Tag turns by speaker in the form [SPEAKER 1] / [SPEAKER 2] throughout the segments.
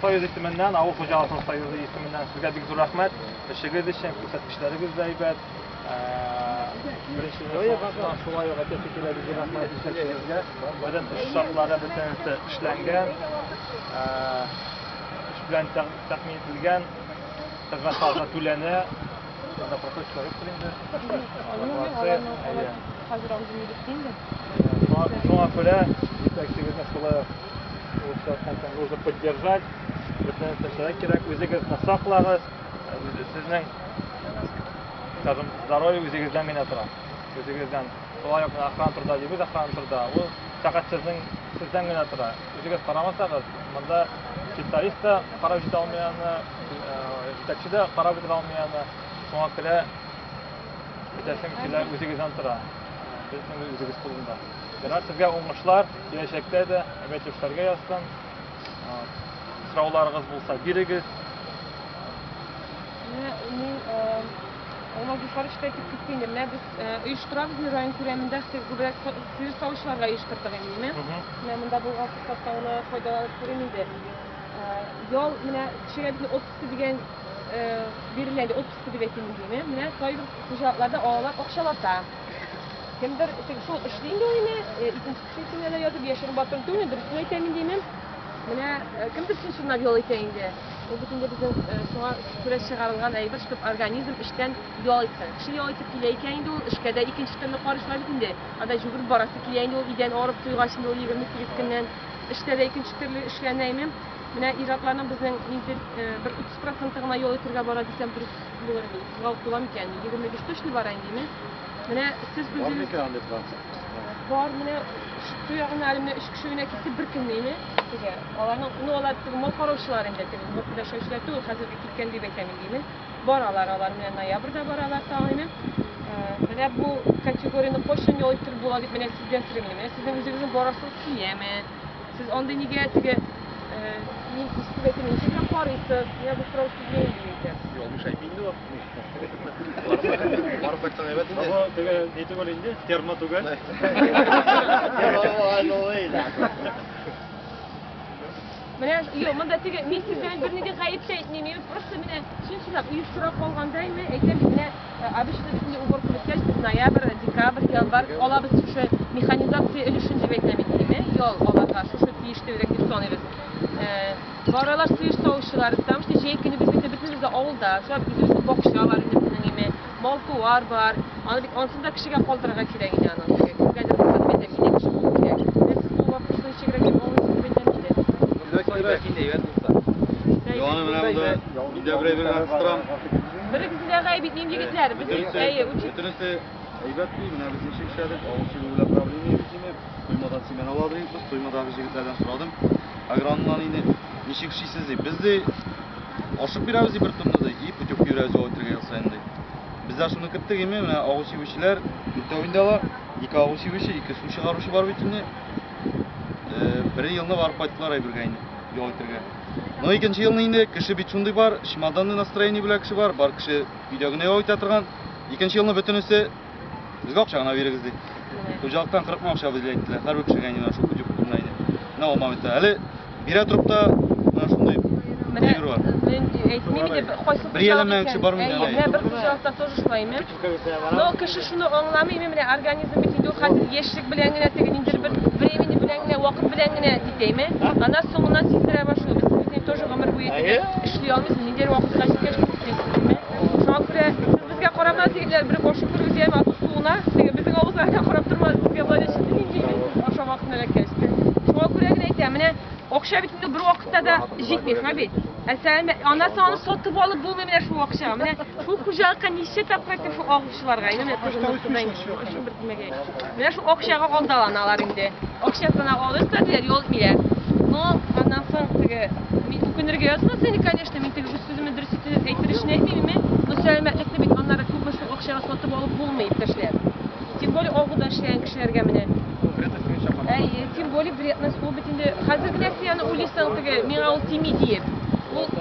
[SPEAKER 1] Soyuz isminden, Avul Hocalatın Soyuzu isminden sizge bir zor rahmet. İşiniz için, fırsatmışlarınız da ibet. Şolay yok, ötekiyle bir zor rahmet işleşinizge. Öden iş şartları bir tanesi işlengen. İş bilen takmin edilgen. Hizmet halka tüleni. Da profesör yaptırınca.
[SPEAKER 2] Hazır amcım yürütteyim de.
[SPEAKER 1] Sonra böyle, istekçiniz şolay нужно поддержать, человек керек, өзегізді сақлағыз, сіздің, скажем, здоровье өзегізден мен тұрады. Өзегізден, солай охран тұрда дейміз, охран тұрда. Ол сағат сізден мен тұрады. Өзегіз қарамасағыз, мұнда специалист та қарап жете алмаяны, жетекші де қарап жете алмаяны, соңа кілі, өзегізден тұрады. Біздің өзегіз қолында. Sizge oğuşlar, gelecekte de emeklişlerge yazsın. Sıralarınız bulsa birigiz.
[SPEAKER 2] Ona yukarı işletip gittiğinde biz uyuşturamız rayın kureminde sivil savaşlarla uyuşturduk emniyim. Bunda bu fırsattan ona faydalanıp kuremiydi. Yol şöyle 30 diyen birilerinde 30 diyetim diyeyim. Sayı kucaklarda ağlar okşalata. Kimdir şu işleyin de oyunu, ikinci kişisinler yazıp yaşarın batırın dönüdür. Şunu temin diyeyim. Kimdir şunlar yol eteyinde? O bütün de bizim şuna süreç çıkarılan ayıbır çıkıp organizm işten yol etsin. Kişi yol etip kileyken de o işkede ikinci türlü karışma bitinde. Ada jübür barası kileyinde o iden ağrıp tuygaşında o 28 günden işlerde ikinci türlü işleyen neyimim. İratlarının bizim bir 30%'ına yol etirge bara desem dürüst bulur. Gavuk bulam iken 25 tuşlu barayın diyeyim. Siz özünüz var mı? Şu yağın elimde iş kişiyle kisi bir kınlıyım. Onların ne olarak mal karışlarında dedim. Bu kadar şeyler değil. Hazır gitken diye beklemediğim. Baralar noyabrda baralar tahminim. Bu kategorinin koşun yol ittirip buladık. Sizden süreminim. Sizin özünüzün barası siyeme. Siz onda niye min istivetini işe parayısız. Ya bu fransız değil miydi?
[SPEAKER 1] Yolmuş ay bindi o.
[SPEAKER 3] Barıp baksan evet mi?
[SPEAKER 1] Ama ne tügel indi? Terma tügel.
[SPEAKER 2] Yok, bunda men sizden bir nege gayip şey etmeyeyim. Просто mene şunçilab uyuşturup qolgandaymi? Aytayım mene обычно bizde ubor kulüpler biz noyabr, dekabr, yanvar olabız şu mexanizatsiya ülüşün deb aytmayman. Yol olaga şu tiyiştirerek sanırız. Baralar sıyır soğuşçuları tam işte şey günü biz bitimizde oldu. Şu an bizim bokşalar inip malku var. Ana bir ansında kişiga qoldirga kerak edi ana. Qanday xizmat etmeydi kişi kerak. Biz bu vaqtda chegara kelib olmaysiz deb aytamiz.
[SPEAKER 3] Yoğanı mene burada videoya bir aktaram.
[SPEAKER 2] Biri bizde gayb etmeyim yigitler. Bizim
[SPEAKER 3] Bütünüzde eybat değil mi? Biz işe işledik. Ağustos böyle problemi bizim duymadan simen aladıyız. Duymadan bir yigitlerden soradım. Agranlar yine nişik şeysiz değil. Biz de aşık bir avzi bir turnuda iyi putuk bir avzi oturga yılsayındı. Bizler şunu kıttık emi, ağustos işler mütevindalar. İki ağustos işi, iki su çıkarışı var bütünde. Bir yılda varıp ayttılar ay bir gayni yol oturga. No ikinci yılda yine kişi bir çundu var, şimadanlı nastroyeni bile kişi var. Bar kişi videoguna yol oturgan. İkinci yılda bütünüse bizge okşağına verigizdi. Kocalıktan 40 mı okşağı bizle ettiler. Her bir kişi gayni şu putuk bunlaydı. Ne olmadı bitti. Hele bir atıp da şundayım. Negir var. Bir yelemem kişi var mı?
[SPEAKER 2] Ne bir kucakta tozu şulayım. No kişi şunu anlamayayım. Organizm bitinde o hazır yeşlik bilengine tegenindir bir vremini bilengine, vakit bilengine diyeyim. Ana sonuna sizlere başlıyor. Biz bizim tozu ömür boyu işliyoruz. Nedir vakit kaçıp geçmek şu an kure bizge qaramaz deydiler. Bir koşup duruz yem atı suuna. Bizim ağızlarına qarab durmaz. Bizge böyle şimdi diyeceğim. Aşağı vakit neler geçti. Şu an kure gideyim. Okşa bitinde bir vakitte de jitmiyor abi. Sen anası onu satıp alıp bulmayayım şu akşam. Şu kucakka nişe taprakta şu ağuşlarga. Şu okşaga aldalanlar indi. Okşasına alırsa diyor yol miler. No ondan sonra bu günlerge yazma seni конечно men tege üstüme dürüstlüğü aytırışını etmeyeyim mi? No selametlikle bit onlara çok şu okşaga satıp alıp bulmayıp taşlar. Тем более ağıdan işleyen kişilerge mene. Тем более вредность bu bitinde hazır gnasiyani ulisan tege mineral timi deyip.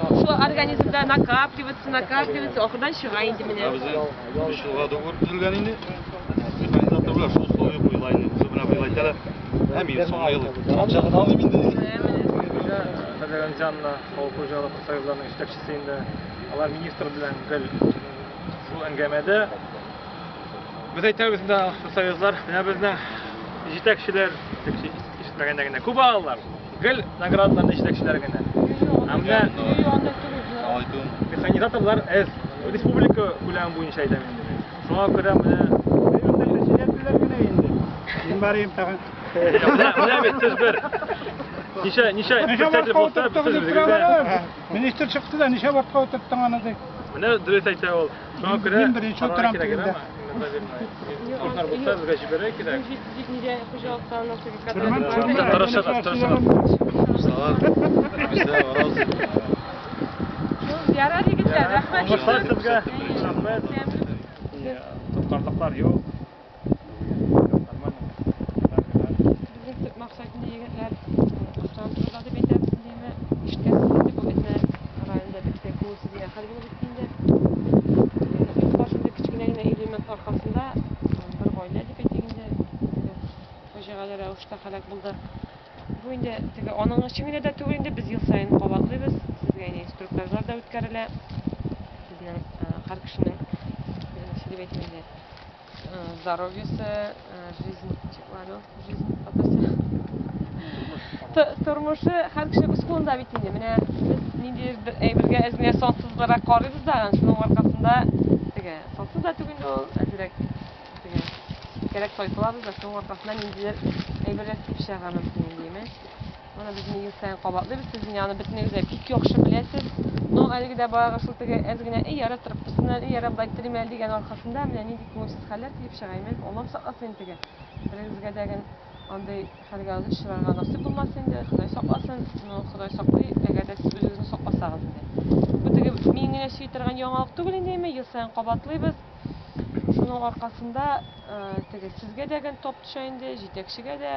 [SPEAKER 2] Şu organizmde nakapливается, ahırdan çıkayın demine.
[SPEAKER 3] Bizim 5 yılga da görüntülgen indi. Mexanizatörler şu условия koyulayını, zıbına koyulaytalar. Hem iyi son yılı. Çapçağını alayım indi.
[SPEAKER 1] Sadagan Can'la Hava Kocalı Soyuzlarının iştekçisiydi. Alar ministr bilen gel şu engemede. Biz aytamiz da Soyuzlar, bizden iştekçiler, işitmegenlerine Kubalılar. Gel nagradlarını iştekçilerine. Hamda mexanizatorlar ez respublika ko'lami bo'yicha aytaman. Shunga ko'ra mana
[SPEAKER 4] Men barayım tag'in.
[SPEAKER 1] Mana siz bir nisha protseslar bo'lsa siz bizga
[SPEAKER 4] Ministr chiqdi-da, nisha vaqtga o'tiribdi anada.
[SPEAKER 1] mana durust aytsa ol. Shunga ko'ra
[SPEAKER 4] Men birinchi o'tiraman endi.
[SPEAKER 1] Qo'shnar bo'lsa bizga jibara kerak.
[SPEAKER 2] Xo'jalikdan
[SPEAKER 3] Sağlar. Bizde varaz.
[SPEAKER 2] ziyorat yigitlar, rahmat.
[SPEAKER 1] Sizga rahmat. Tutqarlıqlar yo'q.
[SPEAKER 2] Bizim maqsadında yigitlar avtomobilda deb aytamiz deymi, ishkasizlik bu etna rayonda bitta ko'rsiz yaqin bo'lib bitganda. Boshida kichkinagina element orqasida bir oila deb aytganda fojialar ravishda halok bo'ldi. Bu endi onun chimilada tug'ildi, biz yil sayin qavatlaymiz. Sizga yana instruktorlar da o'tkaziladi. Bizning har kishining deb aytmaydi. Здоровьесы, жизнь, turmushi har kishi o'z qo'lida bitadi. Mana biz nidir birga o'zimga sonsizlarga qaraymiz-da, shuning orqasida sonsiz tug'ildi u direkt kerak to'yqilamiz, shuning orqasida nidir birga pishag'am mumkin deymiz. Mana bizni yil sayin qavatlaymiz. Sizning yana bitningizga pik yo'qshi bilasiz. No, aligida boyaga shu tega ezgina yarab turibsizlar, yarab baytirimal degan orqasida mana nidik ko'ngilsiz holat deb shag'ayman. Alloh saqlasin tega. Bizga degan anday halga ishlarga nasib bo'lmasin deb Xudoy saqlasin. Xudoy saqlay, agarda siz o'zingizni saqlasangiz deb. Bu tega mingina shiytirgan yangilik tugul deymi, yil sayin qavatlaymiz. Shuning orqasida tega sizga degan top tushaydi, yetakchiga da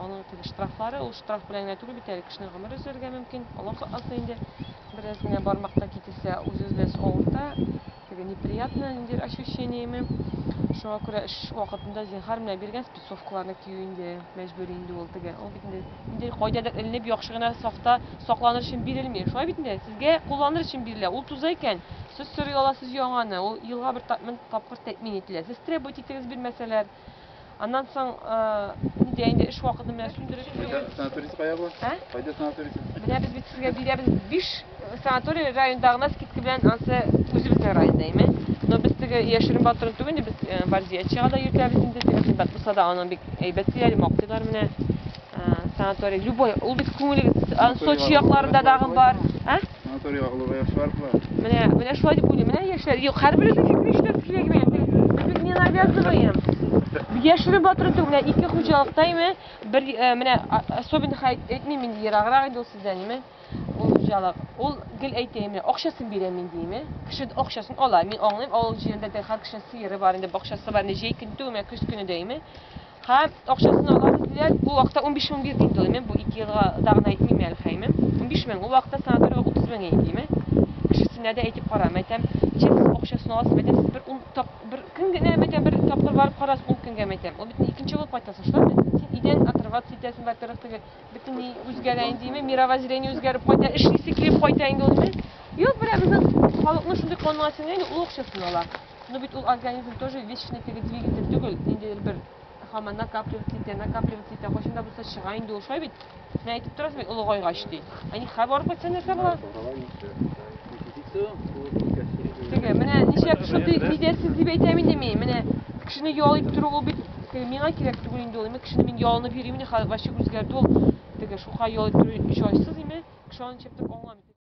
[SPEAKER 2] onun shtraflari, u shtraf bilan tugul bitalik kishini umri o'zgarga mumkin. Alloh saqlasin endi birazgina barmoqda ketilsa o'z-o'zimiz o'rta неприятно ощущениями. Шуңа күрә эш вакытында зинһар менә биргән спецовкаларны кию инде мәҗбүри инде ул теге. Ул бит инде кайдадыр эленеп яхшы гына сакта сакланыр өчен бирелми. Шулай бит инде сезгә кулланыр өчен бирелә. Ул туза икән. Сез сорый аласыз яңаны. Ул елга бер тапкыр тәэмин ителә. Сез требуйте итегез бирмәсәләр. Аннан соң инде инде эш вакытында менә сүндереп
[SPEAKER 3] Санаторийсы кая бу? Кайда санаторийсы?
[SPEAKER 2] Менә без бит сезгә бирәбез 5 санаторий райондагына скидка белән ансы үзебезнең райондаймы. Но без теге яшерен батырын түгел, без Барзиячыга да йөртәбез инде, теге хезмәт булса да аның бик әйбәт сөйләр, мактыйлар менә санаторий любой, ул бит күңелегез Сочи якларында дагы бар,
[SPEAKER 3] Санаторий агылуга яхшы барыплар.
[SPEAKER 2] Менә шулай дип уйлыйм. Менә яшьләр, юк, һәрберсе фикер эшләп килгән. Бик не навязываем. Яшерен батырын түгел, ике хуҗалыктаймы, бер менә особенно әйтмим инде ераграк инде ул сездән, ниме? Ул хуҗалык. Ул гел әйтәм, акчасын бирәм мин диме. Кеше акчасын ала. Мин аңлыйм, авыл җирендә дә һәр кешенең сыеры бар инде, бакчасы бар, инде җәй көн түгел, көз көне дәйме. Һәм акчасын ала диләр. Бу вакытта 15 мең бирдем димен. Бу 2 елга дагы әйтмим әле хәймем. 15 мең. Ул вакытта санаторийга 30 мең әйтиме. Кешесенә дә әйтеп карам. Әйтәм, сез акчасын аласыз, әйтәм, сез бер көн генә әйтәм, бер тапкыр барып карасыз, 10 көнгә әйтәм. Ул бит икенче булып кайтасың, шулаймы? Син идән отрываться итәсең, во-первых, теге бөтен үзгәрә индиме, мировоззрение үзгәреп кайта, эшлисе килеп кайта инде ул мен. Юк, бер безнең халыкны шундый канласын инде, ул акчасын ала. Но бит ул организм тоже вечный теге двигатель түгел, инде бер һаман накапливаться итә, кайчанда булса чыга инде ул, шулай бит. Менә әйтеп торасыз бит, ул гайгач ди. Ани хәбәр кайтса нәрсә була? Теге менә ничә шундый идеясез дип әйтәм инде мин. Менә кешене ялып тору ул бит миңа кирәк түгел инде ул. Мен кешене мин ялынып йөрим инде, хәл вачы үзгәрде ул. Теге шуха ялып тору җайсыз име? Кеше аны чиптеп аңламый.